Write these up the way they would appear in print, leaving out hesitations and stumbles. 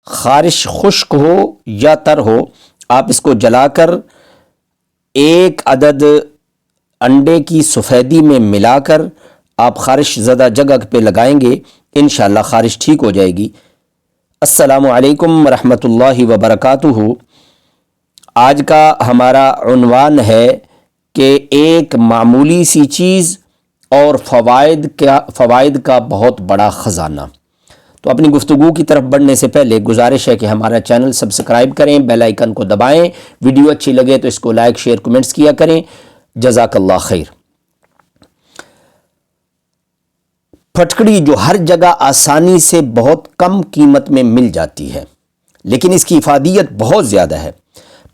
خارش خشک ہو یا تر ہو، آپ اس کو جلا کر ایک عدد انڈے کی سفیدی میں ملا کر آپ خارش زدہ جگہ پہ لگائیں گے، انشاءاللہ خارش ٹھیک ہو جائے گی۔ السلام علیکم ورحمۃ اللہ وبرکاتہ۔ آج کا ہمارا عنوان ہے کہ ایک معمولی سی چیز اور فوائد کا بہت بڑا خزانہ۔ تو اپنی گفتگو کی طرف بڑھنے سے پہلے گزارش ہے کہ ہمارا چینل سبسکرائب کریں، بیل آئیکن کو دبائیں، ویڈیو اچھی لگے تو اس کو لائک شیئر کمنٹس کیا کریں، جزاک اللہ خیر۔ پھٹکڑی جو ہر جگہ آسانی سے بہت کم قیمت میں مل جاتی ہے، لیکن اس کی افادیت بہت زیادہ ہے۔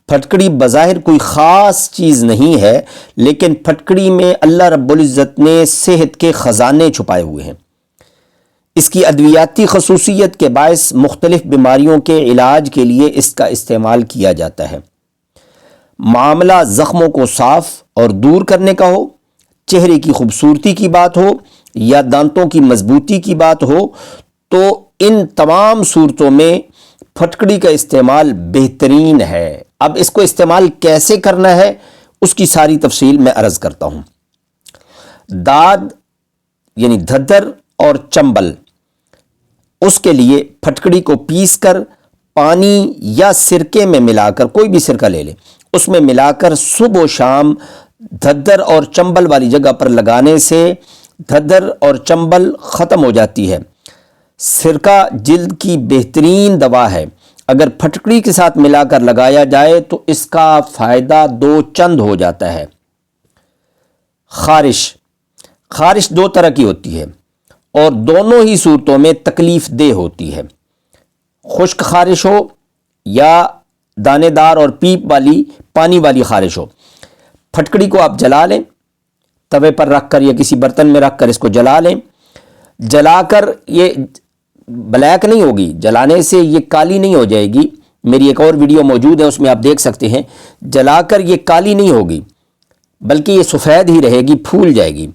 پھٹکڑی بظاہر کوئی خاص چیز نہیں ہے، لیکن پھٹکڑی میں اللہ رب العزت نے صحت کے خزانے چھپائے ہوئے ہیں۔ اس کی ادویاتی خصوصیت کے باعث مختلف بیماریوں کے علاج کے لیے اس کا استعمال کیا جاتا ہے۔ معاملہ زخموں کو صاف اور دور کرنے کا ہو، چہرے کی خوبصورتی کی بات ہو یا دانتوں کی مضبوطی کی بات ہو، تو ان تمام صورتوں میں پھٹکڑی کا استعمال بہترین ہے۔ اب اس کو استعمال کیسے کرنا ہے اس کی ساری تفصیل میں عرض کرتا ہوں۔ داد یعنی دھدر اور چنبل، اس کے لیے پھٹکڑی کو پیس کر پانی یا سرکے میں ملا کر، کوئی بھی سرکہ لے لیں، اس میں ملا کر صبح و شام دھدر اور چنبل والی جگہ پر لگانے سے دھدر اور چنبل ختم ہو جاتی ہے۔ سرکہ جلد کی بہترین دوا ہے، اگر پھٹکڑی کے ساتھ ملا کر لگایا جائے تو اس کا فائدہ دو چند ہو جاتا ہے۔ خارش دو طرح کی ہوتی ہے اور دونوں ہی صورتوں میں تکلیف دہ ہوتی ہے۔ خشک خارش ہو یا دانے دار اور پیپ والی پانی والی خارش ہو، پھٹکڑی کو آپ جلا لیں، توے پر رکھ کر یا کسی برتن میں رکھ کر اس کو جلا لیں۔ جلا کر یہ بلیک نہیں ہوگی، جلانے سے یہ کالی نہیں ہو جائے گی، میری ایک اور ویڈیو موجود ہے اس میں آپ دیکھ سکتے ہیں۔ جلا کر یہ کالی نہیں ہوگی بلکہ یہ سفید ہی رہے گی، پھول جائے گی۔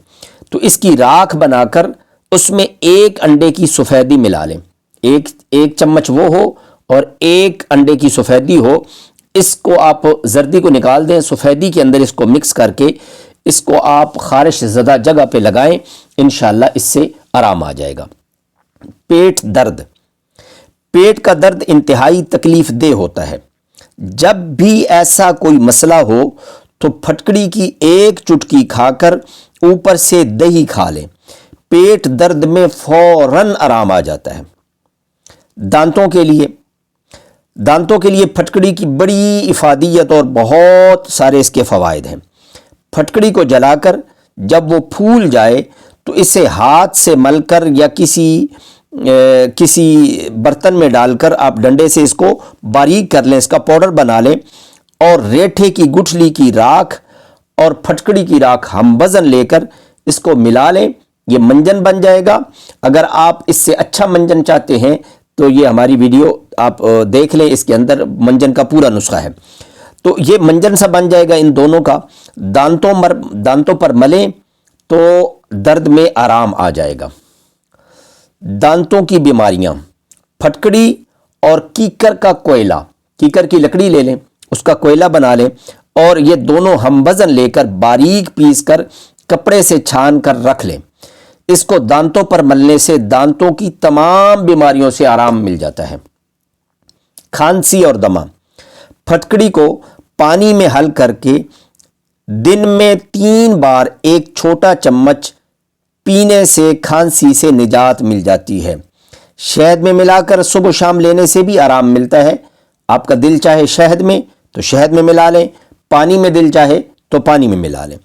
تو اس کی راکھ بنا کر اس میں ایک انڈے کی سفیدی ملا لیں، ایک چمچ وہ ہو اور ایک انڈے کی سفیدی ہو، اس کو آپ زردی کو نکال دیں، سفیدی کے اندر اس کو مکس کر کے اس کو آپ خارش زدہ جگہ پہ لگائیں، انشاءاللہ اس سے آرام آ جائے گا۔ پیٹ کا درد انتہائی تکلیف دہ ہوتا ہے۔ جب بھی ایسا کوئی مسئلہ ہو تو پھٹکڑی کی ایک چٹکی کھا کر اوپر سے دہی کھا لیں، پیٹ درد میں فوراً آرام آ جاتا ہے۔ دانتوں کے لیے پھٹکڑی کی بڑی افادیت اور بہت سارے اس کے فوائد ہیں۔ پھٹکڑی کو جلا کر جب وہ پھول جائے تو اسے ہاتھ سے مل کر یا کسی برتن میں ڈال کر آپ ڈنڈے سے اس کو باریک کر لیں، اس کا پاؤڈر بنا لیں، اور ریٹھے کی گٹھلی کی راکھ اور پھٹکڑی کی راکھ ہم وزن لے کر اس کو ملا لیں، یہ منجن بن جائے گا۔ اگر آپ اس سے اچھا منجن چاہتے ہیں تو یہ ہماری ویڈیو آپ دیکھ لیں، اس کے اندر منجن کا پورا نسخہ ہے۔ تو یہ منجن سا بن جائے گا ان دونوں کا۔ دانتوں پر ملیں تو درد میں آرام آ جائے گا۔ دانتوں کی بیماریاں، پھٹکڑی اور کیکر کا کوئلہ، کیکر کی لکڑی لے لیں، اس کا کوئلہ بنا لیں اور یہ دونوں ہم وزن لے کر باریک پیس کر کپڑے سے چھان کر رکھ لیں۔ اس کو دانتوں پر ملنے سے دانتوں کی تمام بیماریوں سے آرام مل جاتا ہے۔ کھانسی اور دمہ، پھٹکڑی کو پانی میں حل کر کے دن میں 3 بار ایک چھوٹا چمچ پینے سے کھانسی سے نجات مل جاتی ہے۔ شہد میں ملا کر صبح و شام لینے سے بھی آرام ملتا ہے۔ آپ کا دل چاہے شہد میں تو شہد میں ملا لیں، پانی میں دل چاہے تو پانی میں ملا لیں۔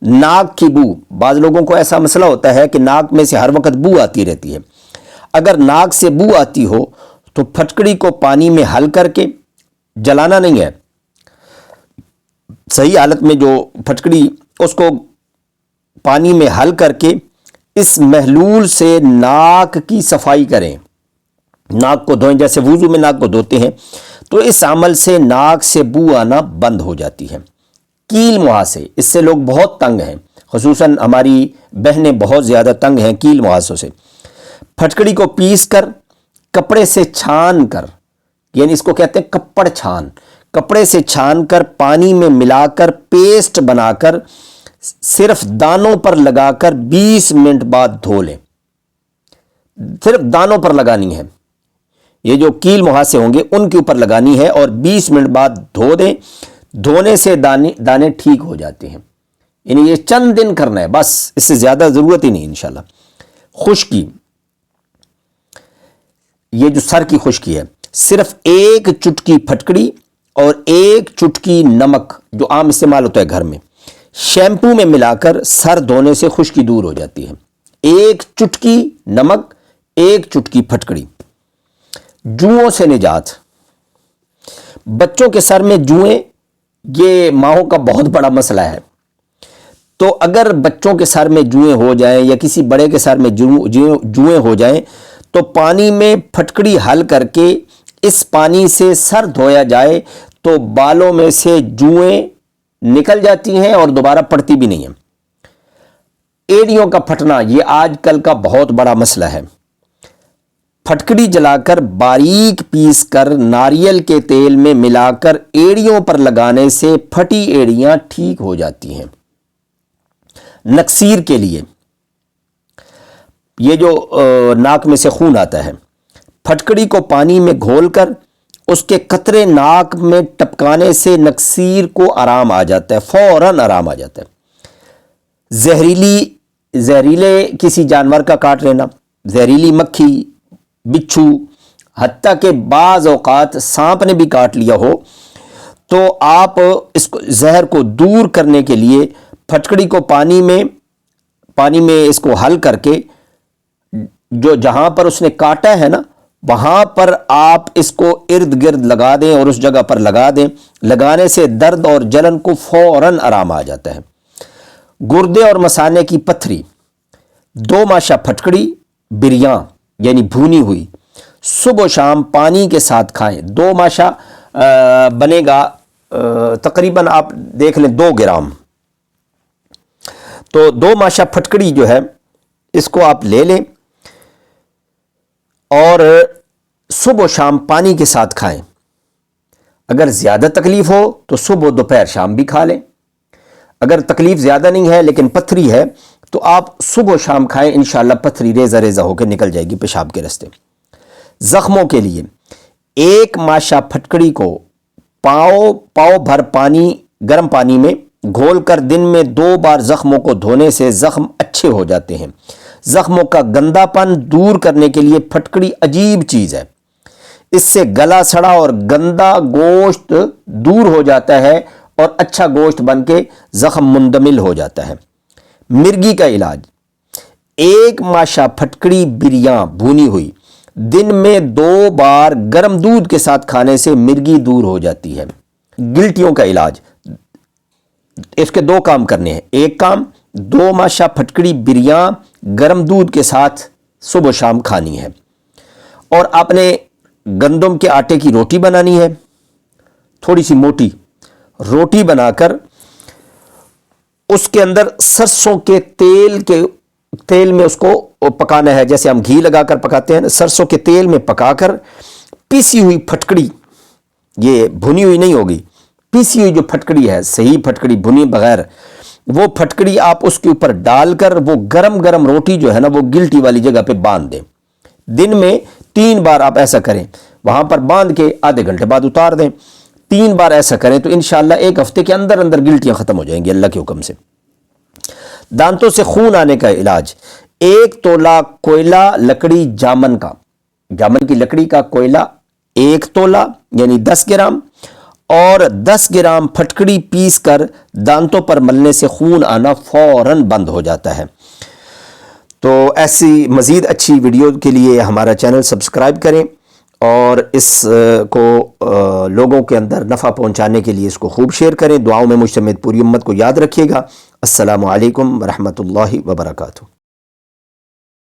ناک کی بو، بعض لوگوں کو ایسا مسئلہ ہوتا ہے کہ ناک میں سے ہر وقت بو آتی رہتی ہے۔ اگر ناک سے بو آتی ہو تو پھٹکڑی کو پانی میں حل کر کے، جلانا نہیں ہے، صحیح حالت میں جو پھٹکڑی اس کو پانی میں حل کر کے اس محلول سے ناک کی صفائی کریں، ناک کو دھوئیں، جیسے وضو میں ناک کو دھوتے ہیں، تو اس عمل سے ناک سے بو آنا بند ہو جاتی ہے۔ کیل مہاسے، اس سے لوگ بہت تنگ ہیں، خصوصاً ہماری بہنیں بہت زیادہ تنگ ہیں کیل مہاسوں سے۔ پھٹکڑی کو پیس کر کپڑے سے چھان کر یعنی اس کو کہتے ہیں کپڑ چھان، کپڑے سے چھان کر پانی میں ملا کر پیسٹ بنا کر صرف دانوں پر لگا کر 20 منٹ بعد دھو لیں. صرف دانوں پر لگانی ہے، یہ جو کیل مہاسے ہوں گے ان کے اوپر لگانی ہے، اور 20 منٹ بعد دھو دیں. دھونے سے دانے ٹھیک ہو جاتے ہیں. یعنی یہ چند دن کرنا ہے بس، اس سے زیادہ ضرورت ہی نہیں انشاءاللہ. خشکی، یہ جو سر کی خشکی ہے، صرف 1 چٹکی پھٹکڑی اور 1 چٹکی نمک جو عام استعمال ہوتا ہے گھر میں، شیمپو میں ملا کر سر دھونے سے خشکی دور ہو جاتی ہے. 1 چٹکی نمک، 1 چٹکی پھٹکڑی. جوؤں سے نجات، بچوں کے سر میں جوئیں یہ ماہوں کا بہت بڑا مسئلہ ہے. تو اگر بچوں کے سر میں جوئیں ہو جائیں یا کسی بڑے کے سر میں جوئیں ہو جائیں تو پانی میں پھٹکڑی حل کر کے اس پانی سے سر دھویا جائے تو بالوں میں سے جوئیں نکل جاتی ہیں اور دوبارہ پڑتی بھی نہیں ہیں. ایڑیوں کا پھٹنا یہ آج کل کا بہت بڑا مسئلہ ہے. پھٹکڑی جلا کر باریک پیس کر ناریل کے تیل میں ملا کر ایڑیوں پر لگانے سے پھٹی ایڑیاں ٹھیک ہو جاتی ہیں. نکسیر کے لیے، یہ جو ناک میں سے خون آتا ہے، پھٹکڑی کو پانی میں گھول کر اس کے قطرے ناک میں ٹپکانے سے نکسیر کو آرام آ جاتا ہے، فوراً آرام آ جاتا ہے. زہریلے کسی جانور کا کاٹ لینا، زہریلی مکھی، بچھو، حتیٰ کہ بعض اوقات سانپ نے بھی کاٹ لیا ہو تو آپ اس کو زہر کو دور کرنے کے لیے پھٹکڑی کو پانی میں اس کو حل کر کے جو جہاں پر اس نے کاٹا ہے نا وہاں پر آپ اس کو ارد گرد لگا دیں اور اس جگہ پر لگا دیں. لگانے سے درد اور جلن کو فوراً آرام آ جاتا ہے. گردے اور مثانے کی پتھری، 2 ماشا پھٹکڑی بریاں یعنی بھونی ہوئی صبح و شام پانی کے ساتھ کھائیں. 2 ماشا بنے گا تقریباً آپ دیکھ لیں 2 گرام. تو 2 ماشا پھٹکڑی جو ہے اس کو آپ لے لیں اور صبح و شام پانی کے ساتھ کھائیں. اگر زیادہ تکلیف ہو تو صبح دوپہر شام بھی کھا لیں. اگر تکلیف زیادہ نہیں ہے لیکن پتھری ہے تو آپ صبح و شام کھائیں، انشاءاللہ پتھری ریزہ ریزہ ہو کے نکل جائے گی پیشاب کے راستے. زخموں کے لیے 1 ماشا پھٹکڑی کو پاؤ بھر گرم پانی میں گھول کر دن میں 2 بار زخموں کو دھونے سے زخم اچھے ہو جاتے ہیں. زخموں کا گندا پن دور کرنے کے لیے پھٹکڑی عجیب چیز ہے. اس سے گلا سڑا اور گندا گوشت دور ہو جاتا ہے اور اچھا گوشت بن کے زخم مندمل ہو جاتا ہے. مرگی کا علاج، 1 ماشا پھٹکڑی بریاں بھونی ہوئی دن میں 2 بار گرم دودھ کے ساتھ کھانے سے مرگی دور ہو جاتی ہے. گلٹیوں کا علاج، اس کے 2 کام کرنے ہیں. ایک کام 2 ماشا پھٹکڑی بریاں گرم دودھ کے ساتھ صبح و شام کھانی ہے. اور آپ نے گندم کے آٹے کی روٹی بنانی ہے، تھوڑی سی موٹی روٹی بنا کر اس کے اندر سرسوں کے تیل میں اس کو پکانا ہے، جیسے ہم گھی لگا کر پکاتے ہیں. سرسوں کے تیل میں پکا کر پیسی ہوئی پھٹکڑی، یہ بھنی ہوئی نہیں ہوگی، پیسی ہوئی جو پھٹکڑی ہے، صحیح پھٹکڑی بھنی بغیر، وہ پھٹکڑی آپ اس کے اوپر ڈال کر وہ گرم گرم روٹی جو ہے نا وہ گلٹی والی جگہ پہ باندھ دیں. دن میں 3 بار آپ ایسا کریں، وہاں پر باندھ کے آدھے گھنٹے بعد اتار دیں. 3 بار ایسا کریں تو انشاءاللہ 1 ہفتے کے اندر گلٹیاں ختم ہو جائیں گی اللہ کے حکم سے. دانتوں سے خون آنے کا علاج، 1 تولہ کوئلہ لکڑی جامن کی لکڑی کا کوئلہ 1 تولہ یعنی 10 گرام اور 10 گرام پھٹکڑی پیس کر دانتوں پر ملنے سے خون آنا فوراً بند ہو جاتا ہے. تو ایسی مزید اچھی ویڈیو کے لیے ہمارا چینل سبسکرائب کریں اور اس کو لوگوں کے اندر نفع پہنچانے کے لیے اس کو خوب شیئر کریں. دعاؤں میں مجھ سمیت پوری امت کو یاد رکھیے گا. السلام علیکم ورحمۃ اللہ وبرکاتہ.